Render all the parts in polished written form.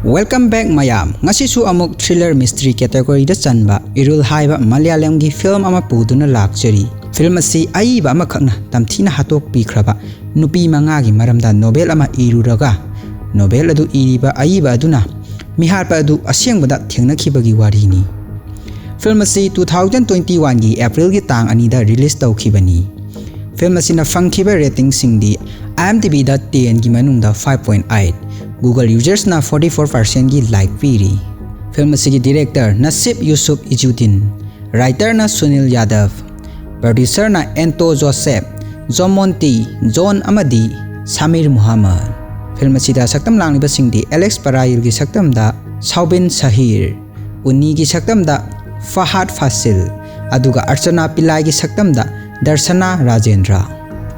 Welcome back mayam. Ngasisu amuk thriller mystery category da chanba Irul haiba Malayalam gi film ama puduna lakchari. Film asi aiba ama khakna tamthina hatok pikhraba nupi manga gi maramda novel ama iruraga novel adu iriba aiba aduna Mihatpadu Asengba da thengnakibagi warini. Film asi 2021 gi April gi tang ani da release tawkhibani. Film asi na fangkhiba rating singdi Imdb da 10 gi manungda 5.8. Google users na 44% gi like piri. Film asigi director Naseef Yusuf Izuddin, writer na Sunil Yadav, producer na Anto Jomon John amadi Samir Muhammed. Film asida saktam langliba singdi Alex Parayil gi saktam da Soubin Shahir, Unni gi saktam da Fahadh Faasil, aduga Archana Pillai gi saktam da Darshana Rajendra.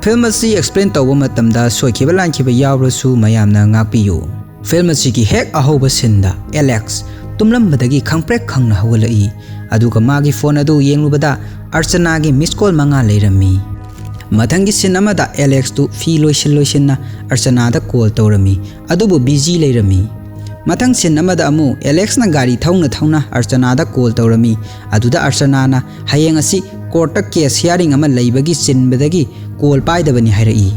Film asi explain tawba matamda soikhiba lankhiba yawrasu mayamna ngakpiyu. Film asi ki hek ahoba sinda Alex tumlambadagi khangprek khangna hawalai aduga magi phone adu yenglubada Archana gi miss call manga leirami. Mathangi sin amada Alex tu fi loisinna Archana da call tawrami adubu busy leirami. Mathang sin amada amu Alex na gari thauna Archana da call tawrami aduda Archana na hayeng asi court case hearing ama leibagi sinbadagi call paidabani hairai.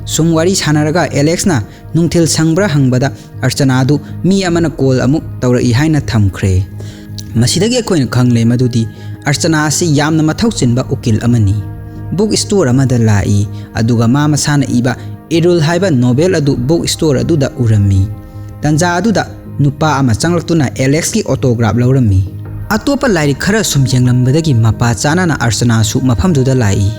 Sumwari sanaraga Alex na nungthil sangbra hangbada Archana du mi amana call amuk tawrai haina thamkhre. Masidagi koina khangle madudi Archana asi yamna mathau chinba ukil amani. Book store amada lai aduga ma masana iba Irul haiba novel adu book store adu da urami. Tanja adu da nupa ama changlaktuna Alex ki autograph laurami. Atopa lairi khara sum yenglambadagi mapa chana na Archana su mafamduda lai.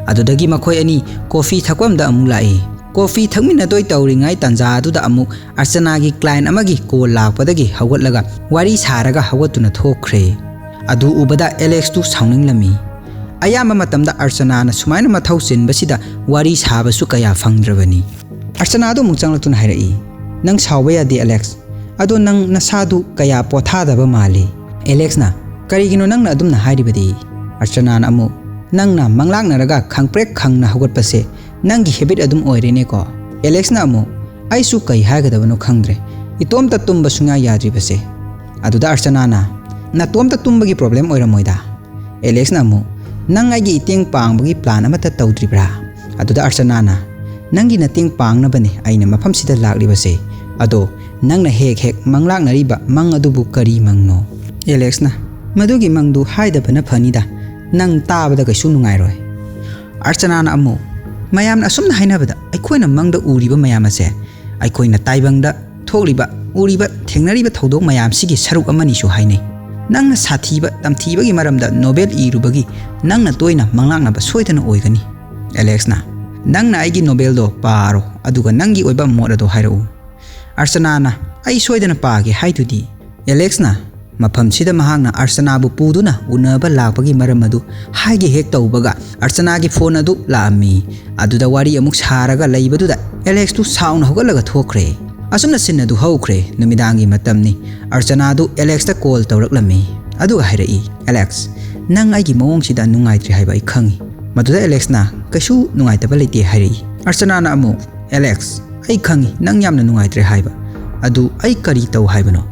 Adudagi makhoi ani coffee thakwamda amuk lai. Coffee thakmina doi tawringai tanja aduda amuk Archana gi client amagi call lakpadagi hawatlaga wari saraga hawatuna thokkhre. Adu ubada Alex tu saunginglami. Ayamba matamda Archana na sumaina mathau chinbasida wari sabasu kaya fangdrabani. Archana adu muk changlatuna hairai. Nang sawba yade Alex. Adu nang nasadu kaya pothadaba mali. Alex na karigino nang na adumna hairibadi. Archana na amuk nang na manglaknaraga khangprek khangna hawatpase nangi habit adum oirene ko. Alex na amu aisu kai haigadabano khangdre itomta tumba sunga yadribase aduda Archana na tomta tumbagi problem oiramoida. Alex na amu nang agi iteng pangbagi plan amata tawdribra aduda Archana na nangi nating pangnabane aina mafam sida laklibase ado nangna hek manglaknariba mang adubu kari mangno. Alex na madugi mangdu haidabana phanida nang tabada kaisu nungairoi. Archana na amu mayamna asumna hainabada aikoina mangda uriba mayam ase aikoina taibangda tholiba uriba thengnariba thodok mayam sigi saruk amani su hainai. Nangna sathiba tamthiba gi maramda novel irubagi nangna toina manglaknaba soidana oigani. Alex na nangna aigi novel do paro aduga nangi oiba mod ado hairau. Archana na ai soidana paage haitudi. Alex na mafam sida mahangna Archana bu puduna unaba lakpagi maram adu haigi hek tawbaga Archana gi phone adu laami aduda wari amuk saraga leibaduda Alex tu sauna hogalaga thokre. Asumna sin adu haukhre numidangi matamni Archana du Alex ta call tawraklami aduga hairai. Alex nang aigi mawong sida nungaitri haiba ai khangi maduda Alex na kaisu nungaitaba leite hairai. Archana na amu Alex ai khangi nang yamna nungaitri haiba adu ai kari taw haibano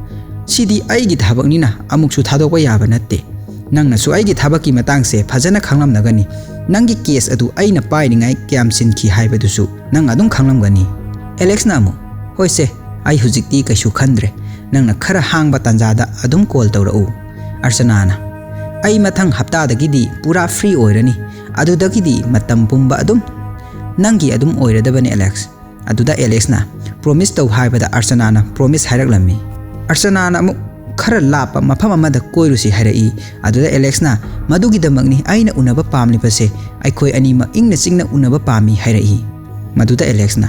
sidi aigi thabakni na amuksu thadokwa yaba natte nangna su aigi thabaki matangse phajana khanglamnagani nangi case adu aina pairingai kyam sinki haibadusu nang adum khanglamgani. Alex na amu hoise ai hujikti kaisu khandre nangna khara hangba tanjada adum call tawrau. Archana na ai mathang hapta dagidi pura free oirani adudagidi matam pumba adum nangi adum oiradabani Alex aduda Alex na promise taw haibada Archana na promise hairaklammi. Archana na amuk khara lapa mafam amada koirusi hairai aduda Alex na madugidamagni aina unaba pamlibase aikhoi anima ingna chingna unaba pami hairai. Maduda Alex na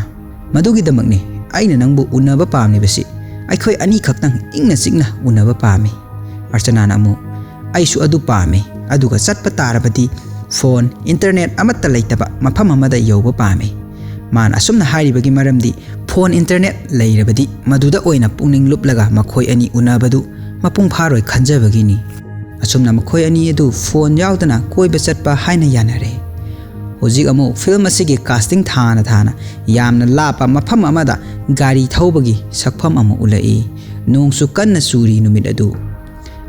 madugidamagni aina nangbu unaba pamlibase aikhoi ani khaktang ingna chingna unaba pami. Archana na amu aisu adu pami aduga chatpa tarabadi phone internet amatta leitaba mafam amada yoba pami. Man asumna hairibagi maramdi phone internet leirabadi maduda oina pungning luplaga makhoi ani unabadu mapung pharoi khanjabagini. Asumna makhoi ani adu phone yaudana koiba chatpa haina yanare. Hojik amu film asigi casting thana yamna lapa mafam amada gari thawbagi sakpham amu ulai nongsu kanna suri numit adu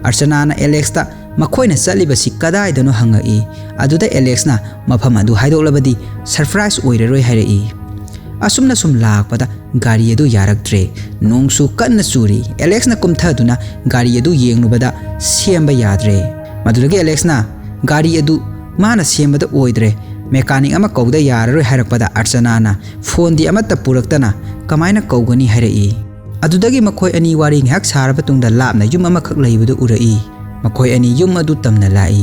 Archana na Alex ta makhoi na chalibasi kadai dano hangai aduda Alex na mafam adu haidoklabadi surprise oiraroi hairei asumna sum lakpada gari adu yaraktre nongsu kanna suri Alex na kumthaduna gari adu yengnubada semba yadre madulagi Alex na gari adu mana sembada oidre mechanic ama kauda yararoi hairakpada Archana na phone di amata puraktana kamaina kaugani hairei adudagi makhoi ani wari ngak saraba tungda lapna yum ama khak leibudu urai makhoi ani yum adu tamna lai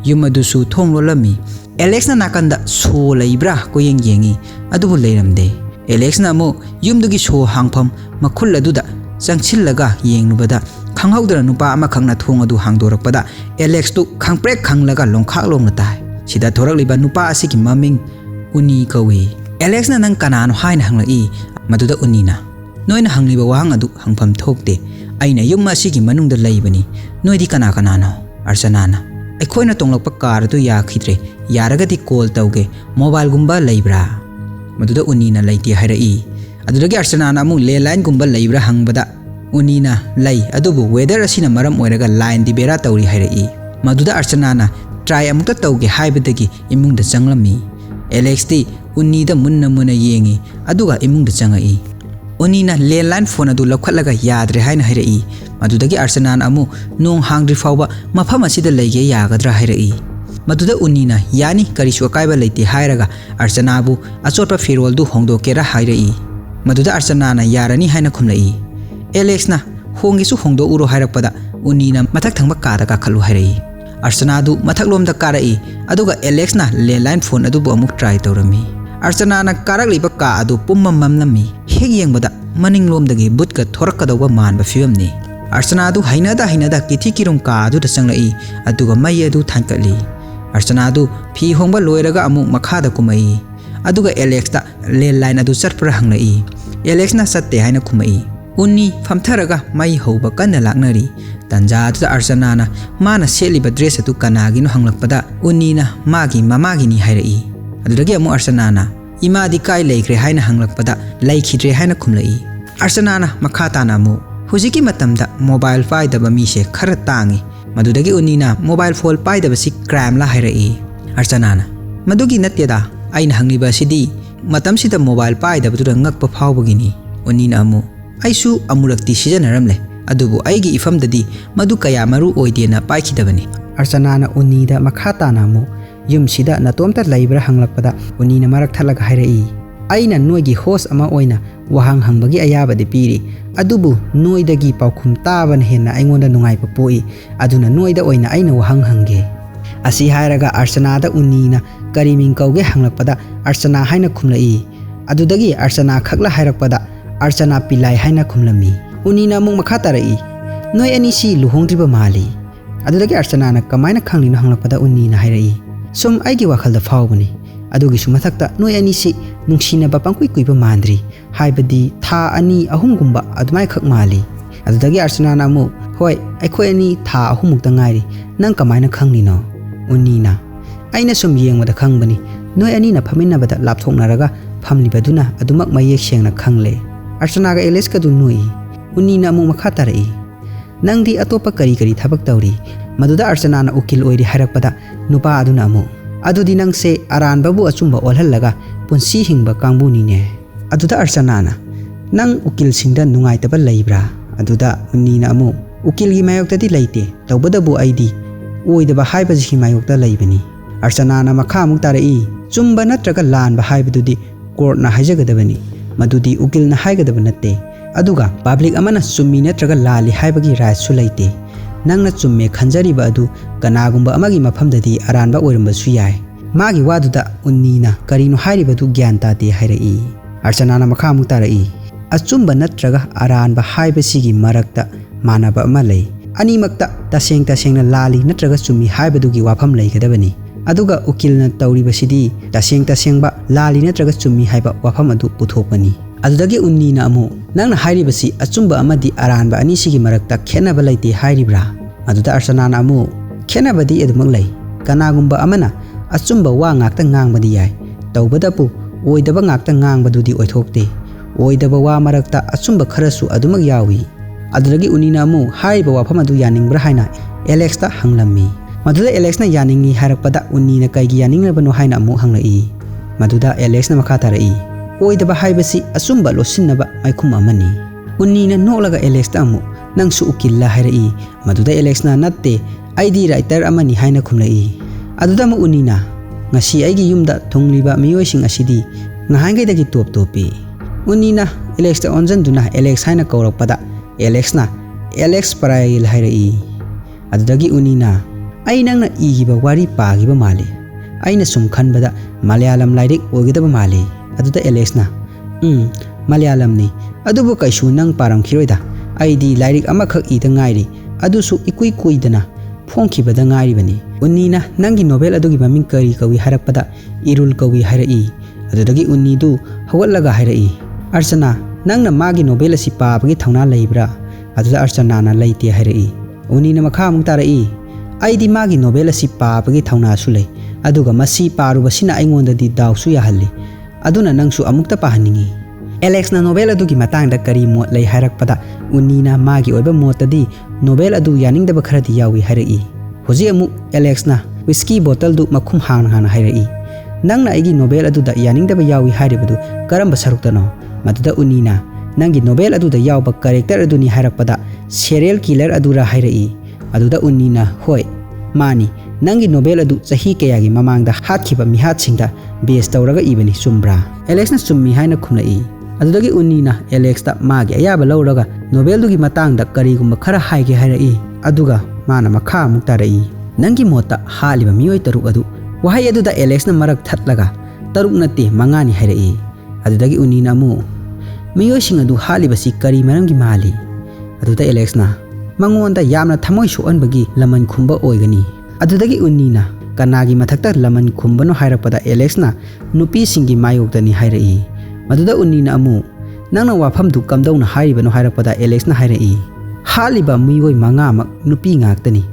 yum adu su thonglo lami Alex na nakanda so leibra ko yengi adubu leiramde Alex na mo yumdugi so hangpham makhul aduda changchillaga yengnubada khanghaudra nupa ama khangna thong adu hangdorakpada Alex tu khangprek khanglaga longkhak longna tai sida thorakliba nupa asiki maming Unni kawi Alex na nang kanano haina hanglai maduda Unni na noina hangliba wahang adu hangpham thokte aina yum asigi manungda leibani noidi kana no Archana na aikoina tonglakpa car adu yakhidre yaragadi call tauge mobile gumba leibra maduda Unni na leiti hairei adudagi Archana na mu landline gumba leibra hangbada Unni na lei adubu weather asina maram oiraga line di bera tauri hairei maduda Archana na try amukta tauge haibadagi imungda changlami Alex ti Unni da munna yengi aduga imungda changai Unni na landline phone adu lakhatlaga yadre haina hairei madudagi Archana na amu nong hangdri fawba mafam asida leige yagadra hairei maduda Unni na yani karisu akaiba leite hairaga Archana bu achotpa firol du hongdokera hairei maduda Archana na yarani haina khumlai Alex na hongisu hongdo uro hairakpada Unni na mathak thangba kada ka khalu hairei Archana du mathaklom da karai aduga Alex na landline phone adu bu amuk try tawrami Archana na karakliba ka adu pummam mamlami heg yengbada maninglomdagi butka thorakadawa manba fiamni Archana du hainada kithi kirum ka adu da changlai aduga mai adu thankali Archana du phi hongba loiraga amuk makhada kumai aduga Alex ta landline adu chatpra hanglai Alex na satte haina kumai Unni famtharaga mai hoba kanna laknari tanja adu Archana na mana seliba dress adu kanagi no hanglakpada Unni na magi mamagi ni hairei adudagi amu Archana na imadi kai leikre haina hanglakpada leikhidre haina khumlai Archana na makhata na mu hujiki matamda mobile pai daba mi se khara tangi madudagi Unni na mobile phone pai daba si crime la hairei Archana na madugi natyada aina hangliba sidi matam sida mobile pai daba tu ngakpa phawbagini Unni na amu aisu amurakti sijanaramle adubu aigi ifamdadi madu kaya maru oidena paikhidabani Archana na Unni da makhata na mu yum sida natomta laibra hanglakpada Unni na marak thalaga hairei aina noigi host ama oina wahang hangbagi ayaba de piri adubu noidagi paukhum taban henna aingonda nungai papoi aduna noida oina aina wahang hange asi hairaga Archana da Unni na kariming kauge hanglakpada Archana haina khumlai adudagi Archana khakla hairakpada Archana Pillai haina khumlami Unni na mung makhata rai noi ani si luhongdriba mali adudagi Archana na kamaina khanglina hanglakpada Unni na hairei sum aigi wakhalda phawbani adugi sumathakta noi ani si nungsina ba pangkui kuiba mandri haibadi tha ani ahumgumba adumai khak mali adudagi Archana na mu hoi aikhoi ani tha ahumukta ngairi nang kamaina khanglino Unni na aina sum yengmada khangbani noi ani na phamina bada lapthoknaraga phamlibaduna adumak mayek sengna khangle Archana ga Alex ka du noi Unni na mu makhata rai nangdi atopa kari thabak tawri maduda Archana na ukil oiri harakpada nupa aduna amu adudi nangse aran babu achumba olhallaga punsi hingba kangbuni ne aduda Archana na nang ukil singda nungai taba leibra aduda Unni na amu ukil gi mayokta di leite tawbadabu aidi oidaba haiba ji mayokta leibani Archana na makha muk tarai chumba natraga lan ba haibadudi court na haijagadabani madudi ukil na haigadaba natte aduga public amana chummi natraga lali haibagi right su leite nangna chumme khanjariba adu kanagumba amagi mafamdadi aranba oiramba su yai magi waduda Unni na karino hairibadu gyan tate hairei Archana na makha muk tarai achumba natraga aranba haibasigi marakta manaba ama lei animakta tasengna lali natraga chummi haibadugi wafam leigedabani aduga ukilna tawribasidi tasengba lali natraga chummi haiba wafam adu puthokpani adudagi Unni na amu nangna hairibasi achumba amadi aranba ani sigi marakta khenaba leite hairibra aduda Archana na amu khenabadi edumak lei kanagumba amana achumba wa ngakta ngangbadi yai tawbadapu oidaba ngakta ngangbadudi oithokte oidaba wa marakta achumba kharasu adumak yawi adudagi unina amu haiba wafam adu yaningbra haina Alex ta hanglammi maduda Alex na yaningi harakpada Unni na kaigi yaningrabano haina amu hanglai maduda Alex na makha tarai oidaba haibasi asumba losinaba maikhum amani Unni na nolaga Alex ta amu nangsu ukilla hairai maduda Alex na natte ID writer amani haina khumlai aduda mu Unni na ngasi aigi yumda thongliba miyoising asidi ngahangai dagi top topi Unni na Alex ta onjan duna Alex haina kaurakpada Alex na Alex Parayil hairai adudagi Unni na ai nangna igiba wari pagiba mali aina sum khanbada Malayalam lairik ogidaba mali aduda Alex na Malayalam ni adubu kaisu nang param khiroida aidi lairik amakhak ida ngairi adusu ikui kuidana phongkhibada ngairi bani Unni na nangi novel adugi maming kari kawi harakpada Irul kawi hairai adudagi Unni du hawalaga hairai Archana nangna magi novel asi paabagi thauna leibra aduda Archana na leite hairai Unni na makha amuk tarai aidi magi novel asi paabagi thauna su lei aduga masi parubasina aingonda di dawsu yahalli aduna nangsu amukta pahaningi Alex na novel adugi matangda kari mot lei hairakpada Unni na magi oiba motadi novel adu yaningdaba kharadi yawi hairai hoji amuk Alex na whiskey bottle du makhum hana hairai nangna aigi novel aduda yaningdaba yawi hairibadu karamba saruktano maduda Unni na nangi novel aduda yawba character aduni hairakpada serial killer adura hairai aduda Unni na hoi mani nangi novel adu sahi kayagi mamangda hatkhiba mihatsingda base tawraga ibani sumbra Alex na summi haina khumlai adudagi Unni na Alex ta magi ayaba lawraga novel dugi matangda karigumba khara haige hairai aduga mana makha amuk tarai nangi mota haliba miyoi taruk adu wahai aduda Alex na marak thatlaga taruk natte mangani hairai adudagi Unni na mu miyoi sing adu halibasi kari marangi mali aduda Alex na mangonda yamna thamoi soanbagi laman khumba oigani adudagi Unni na kanagi mathakta laman khumbano hairapada Alex na nupi singi mayokdani hairai maduda Unni na amu nangna wafam du kamdawna hairibano hairapada Alex na hairai haliba miyoi manga mak nupi ngaktani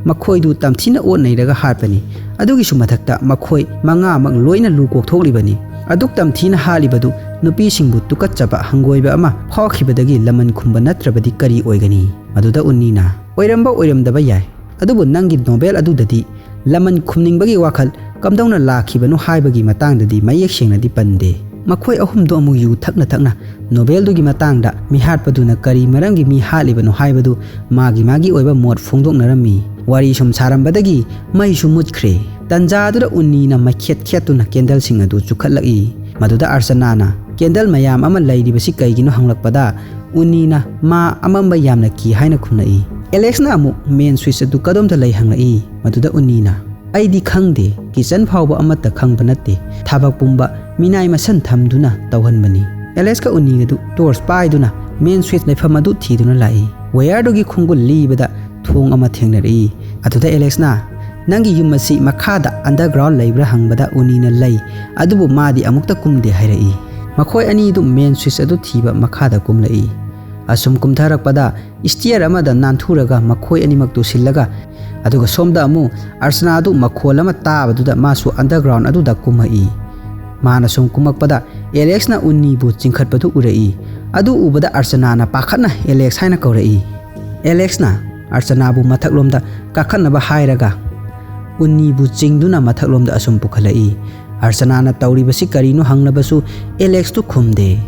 makhoi du tamthina onneiraga hatpani adugi su mathakta makhoi manga mak loina lukok thoklibani aduk tamthina halibadu nupi singbu tukatchaba hangoiba ama phakhibadagi laman khumba natrabadi kari oigani maduda Unni na oiramba oiramdaba yai adubu nangi novel adudadi laman khumningbagi wakhal kamdawna lakhibano haibagi matangdadi mayek sengnadi pande makhoi ahumdo amu yu thakna novel dugi matangda Mihatpaduna kari marangi mi halibano haibadu magi oiba mot phongdoknarami wari sum sarambadagi mai su mutkhre tanja adura Unni na makhet khetuna candle sing adu chukhatlaki maduda Archana na candle mayam ama lairibasi kaigino hanglakpada Unni na ma amamba yamna ki haina khumnai Alex na amu main switch adu kadomda lei hanglai maduda Unni na aidi khangde kitchen phawba amata khangba natte thabak pumba minai masan thamduna tawhanbani Alex ka Unni adu torch paiduna main switch leifam adu thiduna lai wire dogi khungul libada thong ama thengnari aduda Alex na nangi yumasi makhada underground leibra hangbada Unni na lei adubu madi amukta kumde hairai makhoi ani du main switch adu thiba makhada kumlai asum kumtharakpada stair amada nanthuraga makhoi animak tu sillaga aduga somda amu Archana adu makhol ama tabaduda masu underground aduda kumai mana sum kumakpada Alex na Unni bu chingkhatpadu urai adu ubada Archana na pakhatna Alex haina kaurai Alex na Archana bu mathaklomda kakhanaba hairaga Unni bu chingduna mathaklomda asum pukhalai Archana na tauribasi karino hangnabasu Alex tu khumde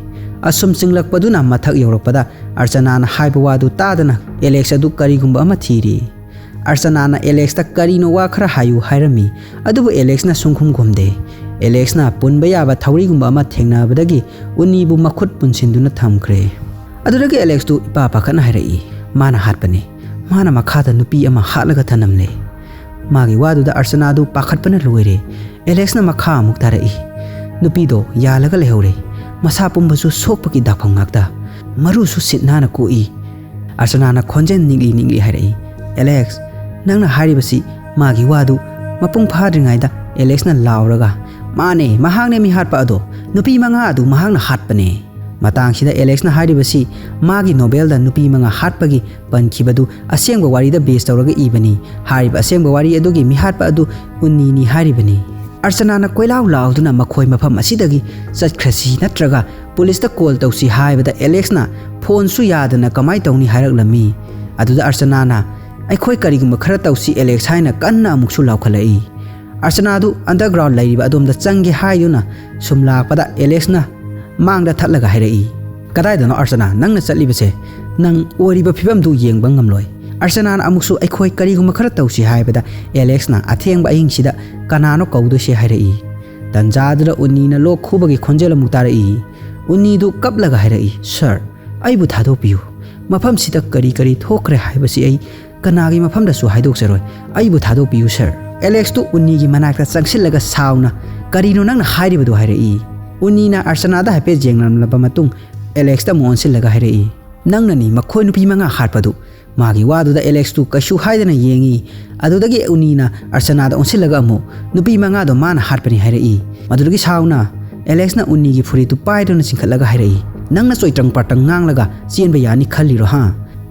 asum singlakpaduna mathak yorakpada Archana na haiba wadu tadana Alex adu karigumba ama thiri Archana na Alex ta karino wa khara hayu hairami adubu Alex na sungkhum gomde Alex na punba yaba thaurigumba ama thengnabadagi Unni bu makhut punsinduna thamkhre adudagi Alex tu ipa pakhana hairai mana hatpane mana makhada nupi ama hatlaga thanamle magi waduda Archana du pakhatpana loire Alex na makha amuk tarai nupi do yalaga lehore masa pumbasu sokpaki dakpham ngakta maru su sitna na koi Archana na khonjen ningli hairai Alex nangna haribasi magi wadu mapung phadringaida Alex na lauraga mane mahangne Mihatpadu nupi manga adu mahangna hatpane matangshida Alex na haribasi magi novel da nupi manga hatpagi pankhibadu asengba wari da base tawraga ibani hariba asengba wari adugi Mihatpadu Unni ni haribani Archana na koilaw lauduna makhoi mafam asidagi chatkrasi natraga police call तौसी हाइबदा एलेक्सना phone सु यादना कमाई तौनी हाइरकलमी अदुदा अर्चनाना अखोय करिगुम खरा तौसी Alex हाइना कन्ना अमुकसु लाउखलई अर्चना दु underground लैरिबा अदोमदा चंगे हाइदुना सुम लाकपदा एलेक्सना मांगदा थतलगा हाइरई कदाइदनो अर्चना नंगना चलिबसे नंग ओरिबा फिबम दु येंगबा ngamloi अर्चना अमुकसु अखोय करिगुम खरा तौसी हाइबदा एलेक्सना अथेंगबा अहिंगसिदा कनानो कौदोसे हाइरई तंजादुदा उन्नीना लोक खुबगी खोंजेल मुतारई उन्नीदु कपलगा हाइरई सर अइबु थादोपियु मफमसिदा करी करी थोखरे हाइबसि अइ कनागी मफमदसु हाइदोक्सरोय अइबु थादोपियु सर एलेक्स तो उन्नी की मनाक्ता चंगसिलगा साउना करिनो नंगना हाइरिबदु हाइरई उन्नीना अर्चनादा हाइपे जेंगनमलबा मतुंग एलेक्स ता मोनसिलगा हाइरई नंगननी मखोय नुपी मंगा हाटपदु मागी वादुदा एलेक्स तु कशु हाइदना येंगी अदुदगी उन्नीना अर्चनादा ओनसिलगा अमु नुपी मंगा दो माना हाटपनि हाइरई मदुदगी साउना एलेक्स ना उन्नी की फुरी तु पाइदुना सिंखलगा हाइरई नंगना चोइत्रंग पाटंग nganglगा चेनबा यानी खल्लिरो हा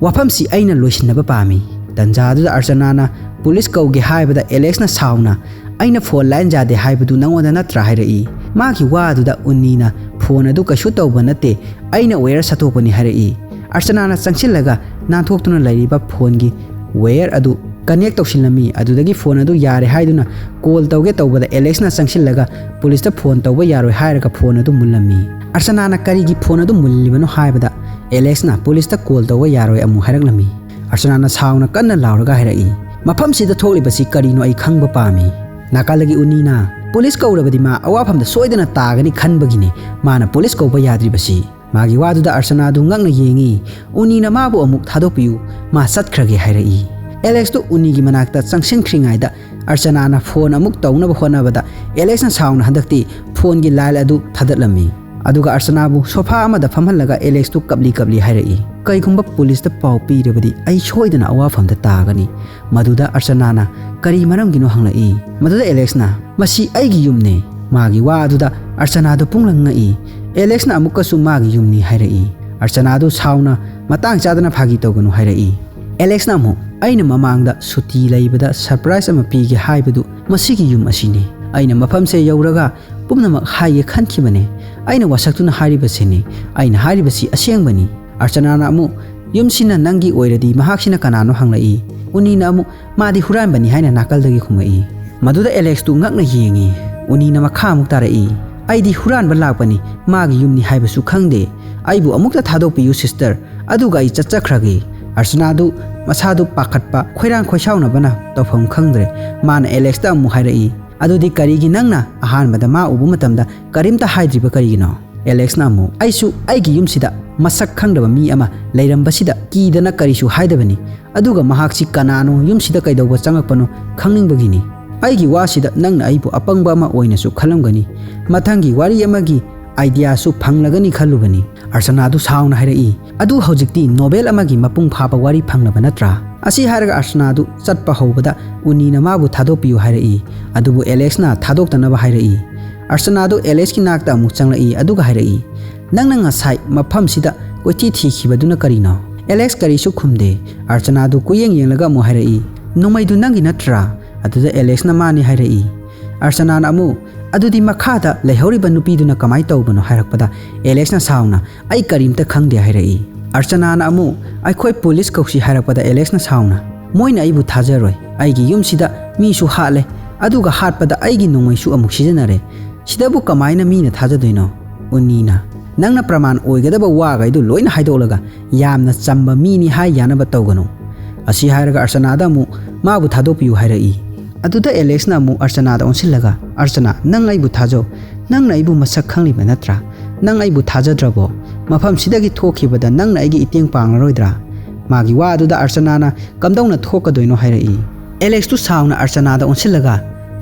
वाफमसी अइना लोइसिनबा पामी तंजादुदा अर्चनाना पुलिस कौगे हाइबदा एलेक्सना साउना अइना फोन लाइन जादे हाइबदु नंगोदा नत्रा हाइरई मागी वादुदा उन्नीना फोन अदु कशु तौबा नते अइना वेयर सतोपनि हाइरई अर्चनाना चंगसिलगा नाथोक्तुना लैरिबा फोनगी वेयर अदु कनेक्ट तौसिलमी अदुदगी फोन अदु यारे हाइदुना कॉल तौगे तौबदा एलेक्सना चंगसिलगा पुलिसता फोन तौबा यारोय हाइरगा फोन अदु मुल्लमी अर्चनाना करिगी फोन अदु मुल्लिबनो हाइबदा एलेक्सना पुलिसता कॉल तौबा यारोय अमु हाइरगलमी अर्चनाना साउना कन्ना लाउरगा हाइरई मफमसिदा थोलिबसि करिनो अइ खंगबा पामी नाकालगी उन्नीना पुलिस कौरबदी मा अवाफमदा सोइदना तागनी खनबगिने माना पुलिस कौबा याद्रिबसि मागी वादुदा अर्चना दु ngakna yengi उन्नीना माबु अमुक थादोपियु मा सतख्रगे हाइरई एलेक्स तो उन्नी की मनाक्ता चंगसिनख्रिङाइदा अर्चनाना फोन अमुक तौनबा होनबदा एलेक्सना साउना हंदक्ति फोन की लाइल अदु थादलमी अदुगा अर्चनाबु सोफा अमदा फमहलगा एलेक्स तो कबली कबली हाइरई कईगुंबा पुलिस ता पाउ पीरबदी अइ सोइदना अवाफमदा तागनी मदुदा अर्चनाना करी मरमगिनो हंगलई मदुदा एलेक्सना मसी अइगी युमने मागी वादुदा अर्चनादो पुंगलंगई एलेक्सना अमुकसु मागी युमनी हाइरई अर्चनादो साउना मतांग चादना फागी तौगनु हाइरई एलेक्सना मु अइना ममांगदा सुती लैबदा सरप्राइज अमा पीगे हाइबदु मसीगी युम असिने अइना मफमसे यौरगा पुमनमक हाइगे खनखिबने अइना वसक्तुना हारिबसेने अइना हारिबसी असेंगबनी अर्चनाना अमु युमसिना नंगी ओइरदी महाक्सिना कनानो हंगलई उन्नीना अमु मादी हुरानबनी हाइना नाकलदगी खुमई मदुदा एलेक्स तु ngakna yengi उन्नीना मखा अमुक तारई अइदी हुरानबा लाकपनी मागी युमनी हाइबसु खंगदे अइबु अमुकता थादोपियु सिस्टर अदुगा अइ चच्चख्रगे अर्चनादु मसादु पाखटपा खोइरांग खोइसाउनबना तौफम खंगद्रे माना एलेक्स ता अमु हाइरई अदुदी करिगी नंगना अहानबदा मा उबु मतमदा करिमता हाइद्रिबा करिगिनो एलेक्सना अमु अइसु अइगी युमसिदा मसक खंगदबा मी अमा लैरंबसिदा कीदना करिसु हाइदबनी अदुगा महाक्सि कनानो युमसिदा कैदौबा चंगकपनो खंगनिंगबगिनी अइगी वासिदा नंगना अइबु अपंगबा अमा ओइनसु खलमगनी मथंगी वारी अमगी आइडियासु फंगलगनी खलुबनी अर्चनादु साउना हाइरई अदु हौजिक्ति नोबेल अमगी मपुंग फाबा वारी फंगलबा नत्रा असी हाइरगा अर्चनादु चटपा हौबदा उन्नीना माबु थादोपियु हाइरई अदुबु एलेक्सना थादोक्तनबा हाइरई अर्चनादु एलेक्स की नाकता अमुक चंगलई अदुगा हाइरई नंगना ngasai मफमसिदा कोइथि थिखिबदुना करिनो एलेक्स करिसु खुमदे अर्चनादु कुयेंग येंगलगा मो हाइरई नोमैदु नंगी नत्रा अदुदा एलेक्सना मानि हाइरई अर्चनाना अमु अदुदी मखादा लेहौरिबा नुपीदुना कमाई तौबनो हाइरकपदा एलेक्सना साउना अइ करिमता खंगदे हाइरई अर्चनाना अमु अइखोय पुलिस कौसी हाइरकपदा एलेक्सना साउना मोइना अइबु थाजरोय अइगी युमसिदा मीसु हाले अदुगा हाटपदा अइगी नोमैसु अमुक सिजनरे सिदाबु कमाइना मीना थाजदोइनो उन्नीना नंगना प्रमाण ओइगदबा वागाइदु लोइना हाइदोलगा यामना चंबा मीनी हाइ यानबा तौगनो असी हाइरगा अर्चनादा मु माबु थादोपियु हाइरई अदुदा एलेक्सना मु अर्चनादा ओनसिलगा अर्चना नंग अइबु थाजो नंगना अइबु मसक खंगलिबा नत्रा नंग अइबु थाजद्रबो मफम सिदगी थोखिबदा नंगना अइगी इतेंग पांगलरोइद्रा मागी वादुदा अर्चनाना कमदौना थोकदोइनो हाइरई एलेक्स तु साउना अर्चनादा ओनसिलगा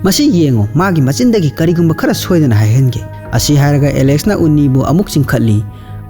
मसी येंगो मागी मचिंदगी करिगुंबा खरा सोइदना हाइहनगे असी हाइरगा एलेक्सना उन्नीबु अमुक चिंखटली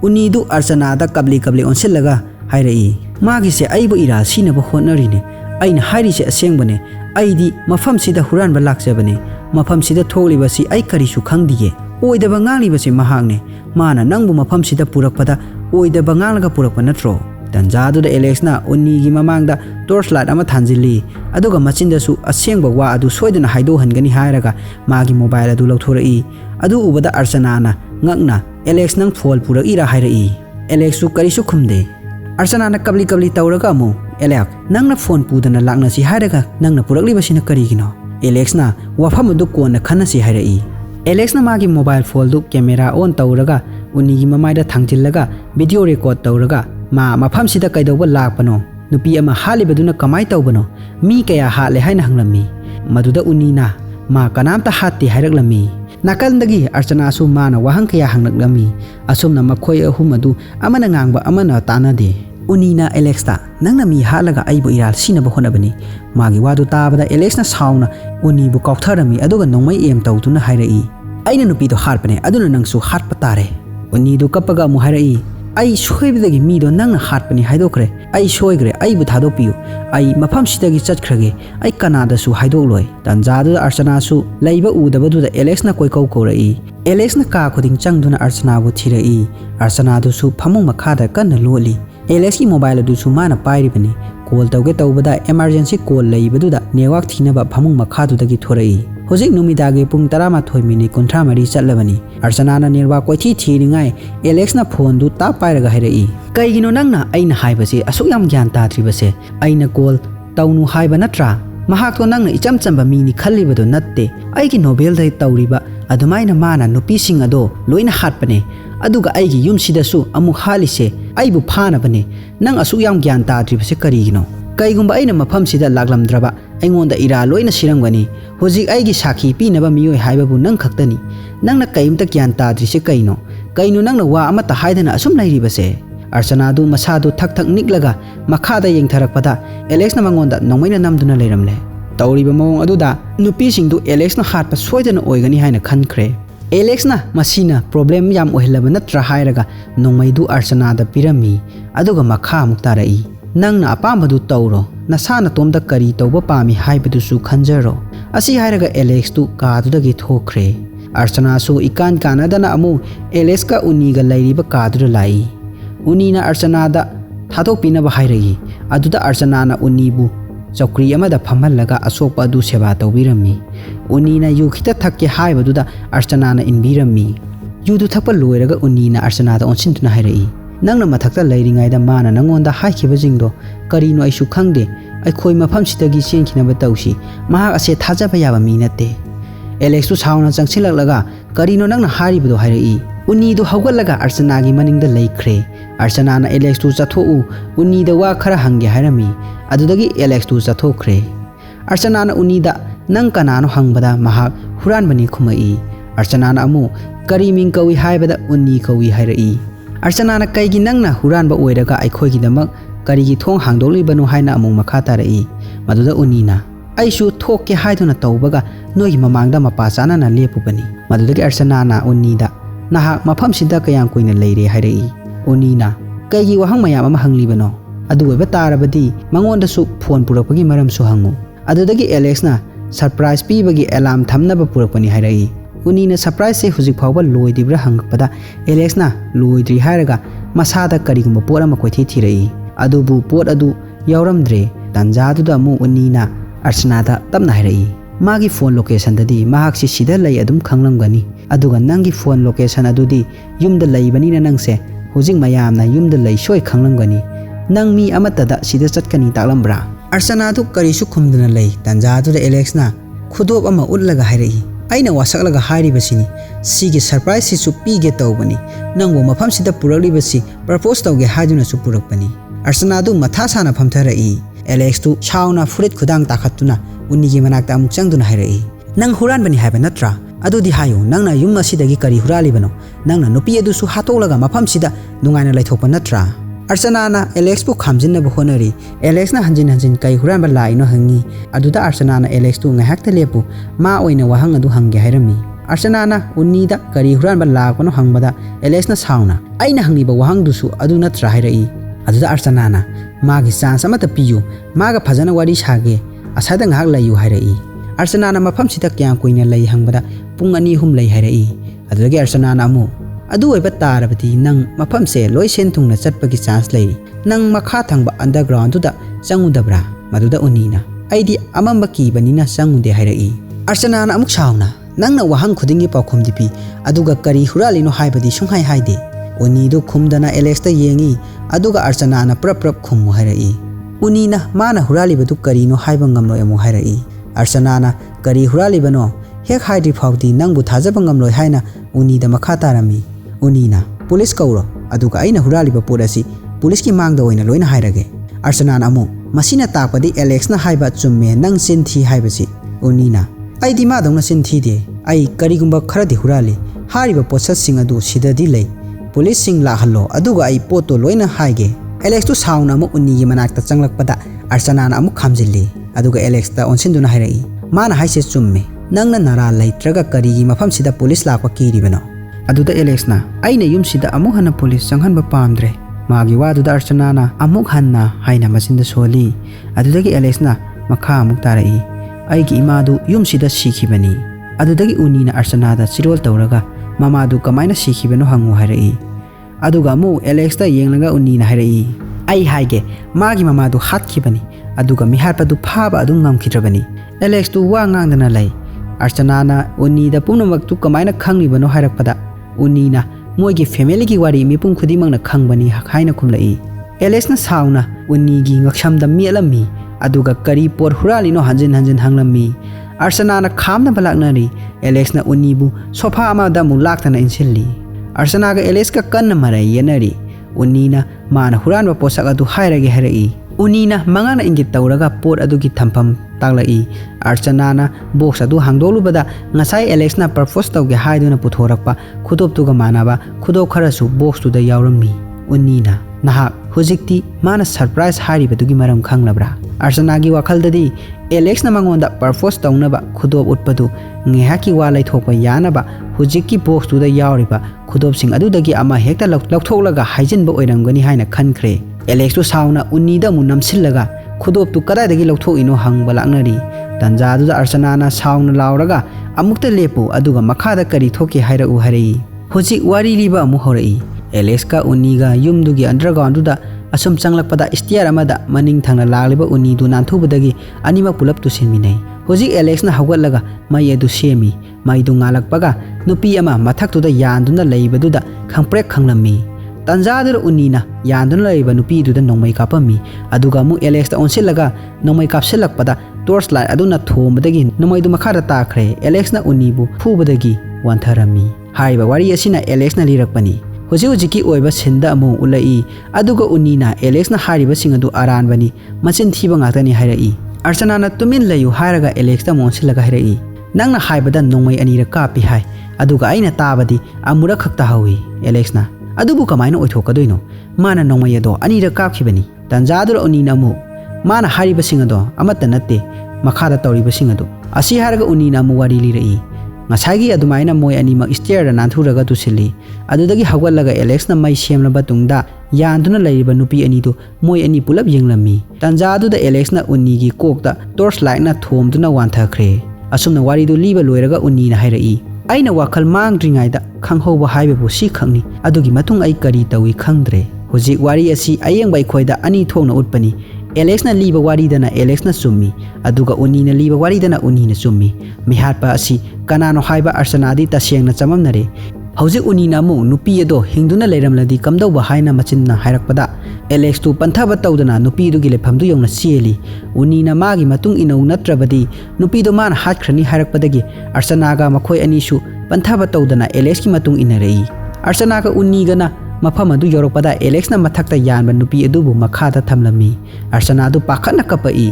उन्नीदु अर्चनादा कबली कबली ओनसिलगा हाइरई मागी से अइबु इरा सिनबा होनरिने अइना हाइरिसे असेंगबने अइदी मफमसिदा हुरानबा लाक्चबने मफमसिदा थोलिबसि अइ करिसु खंगदिये ओइदबा nganglibase mahakne mana nangbu mafamsida purakpada oidaba ngalga purakpa natro tanjaduda Alexna Unni gi mamangda torchlight ama thanjili aduga machindasu asengba wa adu soidana haido hangani hairaga magi mobile adu lauthorei adu ubada Archana na ngakna Alex nang phone purak ira hairai. Alex su kari su khumde. Archana na kabli tauraga amu. Alex nang na phone pudana lakna si hairaga nang na purakli basina kari gino. Alex na wafam du ko na khana si hairai. Alex na magi mobile phone du camera on tauraga Unni gi mamai da thangjillaga video record tauraga ma mafam sida kaidoba lakpano. Nupi ama halibaduna kamai taubano. Mi kaya hatle haina hanglammi. Maduda Unni na ma kanamta hatti hairaklammi. Nakaldagi Archana su mana wahang kaya hangnaklami. Asumna makhoi ahum adu amana ngangba amana tanade. Unni na Alex ta nangna mi halaga aibu iral sinaba honabani. Magi wadu tabada Alex na sauna Unni bu kautharami aduga nongmai em tautuna hairai. Aina nupi do harpane aduna nangsu harpa tare. Unni du kapaga mu hairai. Ai soibidagi mi do nangna harpani haidokre. Ai soigre ai bu thadopiu. Ai mafam sidagi chatkrage. Ai kanada su haidokloi. Tanjadu Archana su laiba udabadu da Alex na koi kaurai. Alex na ka khuding changduna Archana bu thirai. Archana du su phamung makhada kanna loli. Alex ki mobile du su mana pairibani. Call tauge taubada emergency call laibadu da network thinaba phamung makhadu dagi thorai. Hojik numidagi pung 12 minute 30 chatlabani. Archana na network koithi thiringai Alex na phone du ta pairaga hairai. Kaigino nangna aina haibase asuk yam gyan tadribase. Aina call taunu haiba natra. Mahak to nangna icham chamba mini khallibado natte. Aigi novel dai tauriba adumaina mana nupi sing ado loina hatpane. Aduga aigi yum sidasu amu halise aibu phana bane. Nang asuk yam gyan tadribase karigino. Kaigumba aina mafam sida laglamdraba aingonda ira loina sirangani. Hojik aigi sakhi pinaba miyoi haibabu nang khaktani. Nangna kaimta gyan tadrise kaino. Kaino nangna wa amata haidana asum lairibase. Archana du masadu thak niklaga makhada yengtharakpada Alex na mangonda nongmaina namduna leiramle. Tauriba mawong aduda nupi singdu Alex na hatpa soidana oigani haina khankhre. Alex na masina problem yam ohilaba natra hairaga nongmai du Archana da pirami aduga makha muktarai. Nangna apambadu tauro nasana tomda kari tauba pami haibadu su khanjaro. Asi hairaga Alex tu kadudagi thokre. Archana su ikan kanadana amu Alex ka Unni ga lairiba kaduda lai. Unni na Archana da thadok pinaba hairai. Aduda Archana na Unni bu chokri amada phamhallaga asokpa adu seba tawbirami. Unni na yu khita thakke haibaduda Archana na inbirami. Yu du thakpa loiraga Unni na Archana da onsintuna hairai. Nangna mathakta lairingai da mana nangonda haikiba jingdo karino aisu khangde aikhoi mafam sidagi senkhinaba tawsi mahak ase thajaba yaba mi natte. Alex tu sauna changsilaklaga karino nangna haribado hairai. Unni du hawgalaga Archana gi maningda laikhre. Archana na Alex tu chathou Unni da wa khara hangge hairami. Adudagi Alex tu chathokre. Archana na Unni da nang kanano hangbada mahak huran bani khumai. Archana na amu kari ming kawi haibada Unni kawi hairai. Archana na kaigi nangna huran ba oiraga aikhoi gi damak kari gi thong hangdoli banu haina amung makha tarai. Maduda Unni na aisu thokke haiduna tawbaga noi mamangda mapa chana na lepu bani. Madudagi Archana na Unni da nahak mafam sida kayang koina leire hairai. Unni na kaigi wahang mayam ama hanglibano. Adu oiba tarabadi mangonda su phone purakpagi maram su hangu. Adudagi Alex na surprise pibagi alarm thamnaba purakpani hairai. Unni na surprise se hujik phawba loidibra hangakpada Alex na loidri hairaga masada karigumba pot ama koithi thirai. Adubu pot adu yauramdre tanjaduda amu Unni na Archana da tamna hairai. Magi phone location dadi mahak si sida lai adum khanglamgani. Aduga nangi phone location adudi yumda laibani na nangse hujik mayamna yumda lai soi khanglamgani. Nang mi amatada sida chatkani taklambra. Archana du karisu khumduna lai tanjaduda Alex na khudop ama utlaga hairai. Aina wasaklaga hairibasini sigi surprise si pige tawbani. Nangbo mafam sida puraklibasi propose tawge haiduna su purakpani. Archana du matha sana phamtharai. Alex tu chauna furit khudang takhatuna Unni gi manakta amuk changduna hairai. Nang huran bani haiba natra. Adudi hayo nangna yum asidagi kari huralibano. Nangna nupi adu su hatolaga mafam sida nungaina laithokpa natra. Archana na Alex bu khamjinna honari. Alex na hanjin kai huran ba laino hangi. Aduda Archana na Alex tu ngahakta lepu ma oina wahang adu hangge hairami. Archana na Unni da kari huran ba lakpano hangbada Alex na sauna. Aina hangiba wahang dusu adu natra hairai. Aduda Archana na magi chance amata piyu maga phajana wari sage asada ngahak layu hairai. Archana na mafam sida kyang koina lai hangbada pung ani hum lai hairai. Adudagi Archana na amu adu oiba tarabati nang mafam se loi sentungna chatpagi chance lai. Nang makha thangba underground tu da changudabra. Maduda Unni na aidi amamba ki banina changude hairai. Archana na amuk sauna Nangna wahang khudingi paukhum dipi aduga kari huralino haibadi sunghai haide Unni du khumdana Alex ta yengi aduga Archana na prap khumu hairai Unni na mana huralibadu karino haiba ngamloi amu hairai Archana na kari huralibano hek haidri phawdi nangbu thajaba ngamloi haina Unni da makha tarami Unni na police kauro aduga aina huraliba porasi police ki mangda oina loina hairage Archana na amu masina takpadi Alex na haiba chumme nang sinthi haibasi Unni na ai di ma dongna sinthi de ai karigumba kharadi hurali hariba potsat sing adu sidadi lei police sing la hallo aduga ai poto loina haige Alex tu sauna amu Unni gi manakta changlakpada Archana na amu khamjilli aduga Alex ta onsinduna hairai mana haise chumme nangna nara laitraga kari gi mafam sida police lakwa kiribano aduda Alex na aina yum sida amu hana police changhanba pamdre magi waduda Archana na amuk hanna haina masinda soli adudagi Alex na makha amuk tarai aigi imadu yum sida sikhibani adudagi Unni na Archana da chirol tawraga mamadu kamaina sikhibano hangu hairai aduga mu Alex ta yenglaga Unni na hairai ai haige magi mamadu hatkibani aduga Mihatpadu phaba adu ngamkidrabani Alex tu wa ngangdana lai Archana na Unni da pumnamak tu kamaina khanglibano hairakpada Unni na moigi family gi wari mipum khudimang na khangbani hakhaina khumlai Alex na sauna Unni gi ngaksham da mielami aduga kari por huralino hanjin hanglammi Archana na khamna balaknari Alex na Unni bu sofa ama da mulaktana insilli Archana ga Alex ka kanna marai yenari Unni na mana huranba posak adu hairage harai Unni na mangana ingit tawraga por adugi thampam taglai Archana na box adu hangdolubada ngasai Alex na propose tawge haiduna puthorakpa khudop tuga manaba khudop kharasu box tu da yawrammi Unni na naha hojikti mana surprise haribadugi maram khanglabra Archana gi wakaldadi Alex na mangonda propose tawnaba khudop utpadu ngehaki wa laithokpa yanaba hojikki box tu da yawriba khudop sing adudagi ama hekta lakthoklaga haijinba oiramgani haina khankhre Alex tu sauna Unni da mu namsillaga khudop tu kadai dagi lakthoino hangba laknari tanja du Archana na sauna lauraga amukta lepu aduga makhada kari thoki haira u harai hojik wari liba amu horai Alex ka Unni ga yumdugi underground du da asum changlakpada stair amada maning thangna lagliba Unni du nanthubadagi anima pulap tu sinminai hojik Alex na hawgatlaga mai edu semi mai du ngalakpaga nupi ama mathak tu da yanduna leibadu da khangprek khanglammi Tanjadura Unni na yanduna leiba nupi du da nongmai kapammi aduga mu Alex ta onsilaga nongmai kapsilakpada torch light aduna thombadagi nomai du makhara takhre Alex na Unni bu phubadagi wantharami haiba wari asina Alex na lirakpani hojiki oiba sinda amu ulai aduga Unni na Alex na hariba singadu aranbani machin thiba ngatani hairai Archana na tumin layu hairaga Alex ta monsilaga hairai nangna haibada nongmai anira kapi hai aduga aina tabadi amura khakta hawi Alex na adubu kamaina oithokadoino mana nongmai ado anira kapkhibani tanjadura Unni na mu mana hariba singado amata natte makhada tawriba singado asi haraga Unni na mu wari lirai ngasagi adumaina moi anima stair da nanthuraga tusili adudagi hawalaga Alex na mai semlaba tungda yanduna laiba nupi ani du moi ani pulap yenglammi tanjadu da Alex na Unni gi kokta torch light na thomduna wanthakre asumna wari du liba loiraga Unni na hairai aina wakal mangdringai da khanghoba haibe bu si khangni adugi matung ai kari tawi khangdre hojik wari asi ayengbai khoida ani thongna utpani Alex na liba wari dana Alex na summi aduga Unni na liba wari dana Unni na summi Mihatpa asi kanano haiba Archana di tasengna chamamnare hojik Unni na mu nupi ado hingduna leiramladi kamdauba haina machinna hairakpada Alex tu panthaba tawdana nupi du gile phamdu yongna sieli Unni na magi matung inau natrabadi nupi do man hatkhrani hairakpadagi Archana ga makhoi ani su panthaba tawdana Alex ki matung inarei Archana ga Unni ga na mafam adu yorokpada Alex na mathakta yanba nupi adubu makhada thamlami Archana adu pakhana kapai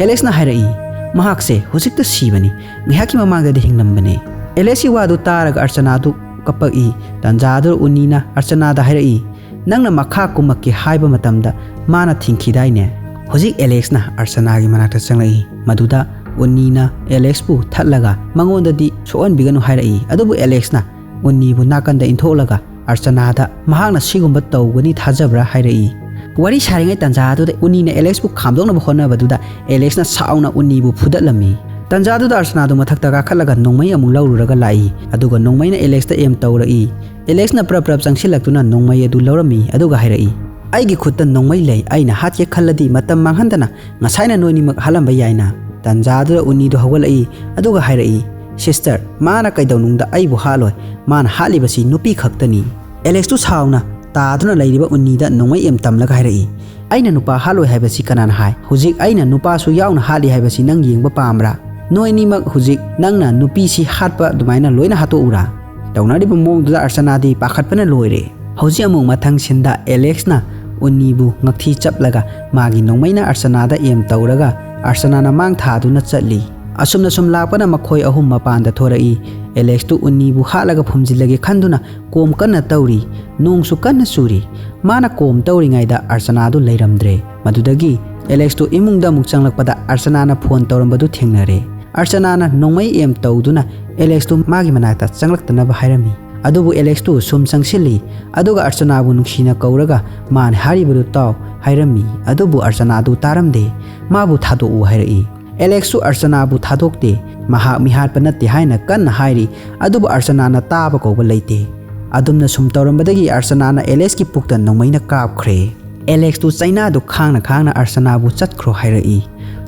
Alex na hairai mahakse hojikta sibani ngihaki mamangda de hinglambane Alex ki wadu taraga Archana adu kapai tanjadura Unni na Archana da hairai nangna makha kumakki haiba matamda mana thingkhidaine hojik Alex na Archana gi manakta changlai maduda Unni na Alex bu thatlaga mangonda di soon biganu hairai adubu Alex na Unni bu nakanda intholaga Archana da mahangna sigumba tawgani thajabra hairai wari saringai tanjadu da Unni na Alex bu khamdongna bkhona baduda Alex na sauna Unni bu phudatlami tanjadu da Archana du mathakta ga khalaga nongmai amung laururaga lai aduga nongmai na Alex ta em tawrai Alex na prap changsilaktuna nongmai adu laurami aduga hairai aigi khutta nongmai lei aina hatye khalladi matam manghandana ngasaina noini mak halamba yaina tanjadu Unni du hawalai aduga hairai Sister, mana kaidaunungda aibu haloi, mana halibasi nupi khaktani. Alex tu sauna, taaduna lairiba Unnida nongmai em tamlaga hairai. Aina nupa haloi haibasi kanan hai. Hujik aina nupa su yauna hali haibasi nang yengba pamra. Noi nimak hujik nangna nupi si hatpa dumaina loina hato ura. Taunariba mongduda Archana pakhatpana loire. Hujik among mathang sinda Alex na Unnibu ngakthi chaplaga magi nongmaina Archana em tauraga Archana na mang thaduna chatli. Asumna sum lakpana makhoi ahum mapanda thorai. Alex tu Unnibu halaga phumjilage khanduna kom kanna tauri nongsu kanna suri mana kom tauri ngaida Archana du leiramdre madudagi Alex tu imungda muk changlakpada Archana na phone taurambadu thengnare Archana na nongmai em tauduna Alex tu magi manakta changlaktana ba hairami adubu Alex tu sum sangsilli aduga Archana bu nuksina kauraga man haribadu taw hairami adubu Archana du taramde mabu thado u hairai Alex tu Archana bu thadokte mahak mihatpanati haina kanna hairi adubu Archana na taba koba leite adumna sum taurambadagi Archana na Alex ki pukta nongmaina kapkhre Alex tu China du khangna Archana bu chatkro hairai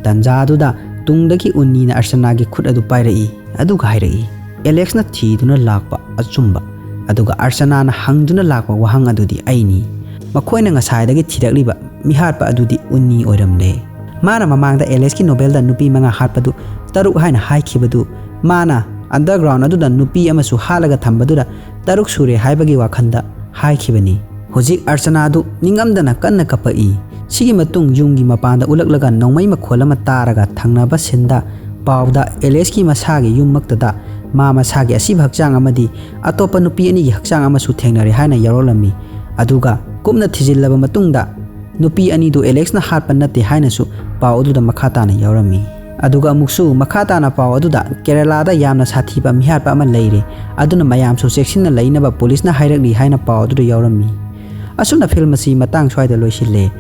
tanjadu da tungdagi Unni na Archana gi khut adu pairai aduga hairai Alex na thiduna lakpa achumba aduga Archana na hangduna lakpa wahang adudi aini makhoina ngasaidagi thirakliba mihatpa adudi Unni oiramle mana mamangda Alex ki novel da nupi manga hatpadu taruk haina haikibadu mana underground aduda nupi amasu halaga thambadura taruk sure haibagi wakhanda haikibani hojik Archana du ningamdana kanna kapai sigi matung yunggi mapanda ulaklaga nongmai makholama taraga Thengnaba sinda pawda Alex ki masagi yummaktada ma masagi asib hakchang amadi atopa nupi ani gi hakchang amasu thengnare haina yarolami aduga kumna thijillaba matungda nupi ani du Alex na hatpan nate haina su paw aduda makhata na yarami aduga amuksu makhata na paw aduda Kerala da yamna sathiba mihatpa ama leire aduna mayam su section na lainaba police na hairakli haina paw aduda yarami asuna film asi matang swaida loisille